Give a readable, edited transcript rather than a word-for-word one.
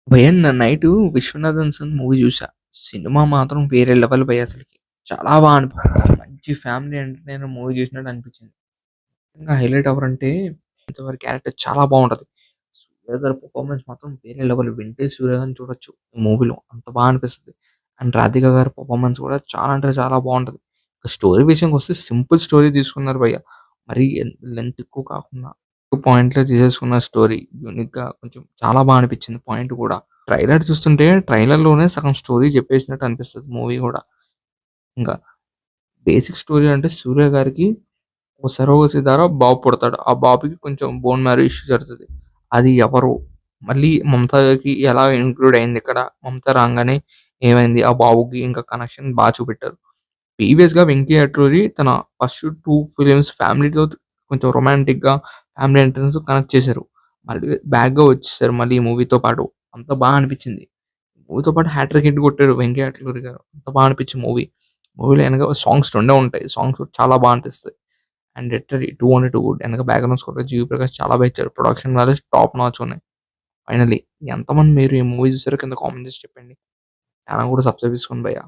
భయ్యా నిన్న night 'Viswanathan sun' movie చూసా. సినిమా మాత్రం వేరే లెవెల్ భయ్యా అసలకి. చాలా అనిపించింది. మంచి ఫ్యామిలీ ఎంటర్‌టైనర్ మూవీ చూసినట్టు అనిపించింది. ఇంకా హైలైట్ ఎవరంటే వారి క్యారెక్టర్ చాలా బావుంటది. సూర్య గారి పెర్ఫార్మన్స్ మాత్రం వేరే లెవెల్. వింటేజ్ సూర్య గారిని చూడొచ్చు ఈ మూవీలో. అంత అనిపిస్తది. అండ్ రాధిక గారి పెర్ఫార్మన్స్ కూడా చాలా అంటే చాలా బావుంటది. స్టోరీ విషయంకొస్తే సింపుల్ స్టోరీ తీసుకున్నారు భయ్యా. మరీ లెంత్ ఎక్కువ కాకుండా పాయింట్‌లో తీసేసుకున్న స్టోరీ. యూనిక్‌గా కొంచెం చాలా అనిపించింది పాయింట్ కూడా. ట్రైలర్ చూస్తుంటే ట్రైలర్‌లోనే సగం స్టోరీ చెప్పేసినట్టు అనిపిస్తది మూవీ గూడా. ఇంకా బేసిక్ స్టోరీ అంటే సూర్య గారికి ఒక సరోగసీ ద్వారా బాబు పుడతాడు. ఆ బాబుకి కొంచెం బోన్ మ్యారో ఇష్యూ జరుగుతది. అది ఎవరు? మళ్ళీ మమతకి ఎలా ఇంక్లూడ్ అయిందిక్కడ? మమత రాంగానే ఏమైంది? ఆ బాబుకి ఇంకా కనెక్షన్ చూపెట్టారు. ప్రీవియస్‌గా 'వెంకీ అట్లూరి' తన ఫస్ట్ 2 ఫిల్మ్స్ ఫ్యామిలీతో కొంచెం రొమాంటిక్‌గా ఫ్యామిలీ ఎంటర్‌టైనర్స్‌తో కనెక్ట్ చేశారు. మళ్ళీ బ్యాక్‌గా వచ్చేసారు మళ్ళీ ఈ మూవీతో పాటు. అంత అనిపించింది. మూవీతో పాటు హ్యాట్రిక్ హిట్ కొట్టారు 'వెంకీ అట్లూరి' గారు. అంత అనిపించింది మూవీ. మూవీలో ఎనక సాంగ్స్ 2 ఉంటాయి. సాంగ్స్ చాలా అనిపిస్తాయి. అండ్ లిటరల్లీ 2 అంటే 2 గుడ్. ఎనక బ్యాక్‌గ్రౌండ్ స్కోర్ 'జీవి ప్రకాష్' చాలా ఇచ్చారు. ప్రొడక్షన్ వాల్యూస్ టాప్ నాచ్ ఉన్నాయి. ఫైనల్లీ ఎంతమంది మీరు ఈ మూవీ చూసారో కింద కామెంట్ చేసి చెప్పండి. ఛానెల్ కూడా సబ్స్క్రైబ్ చేసుకోండి భయ్యా.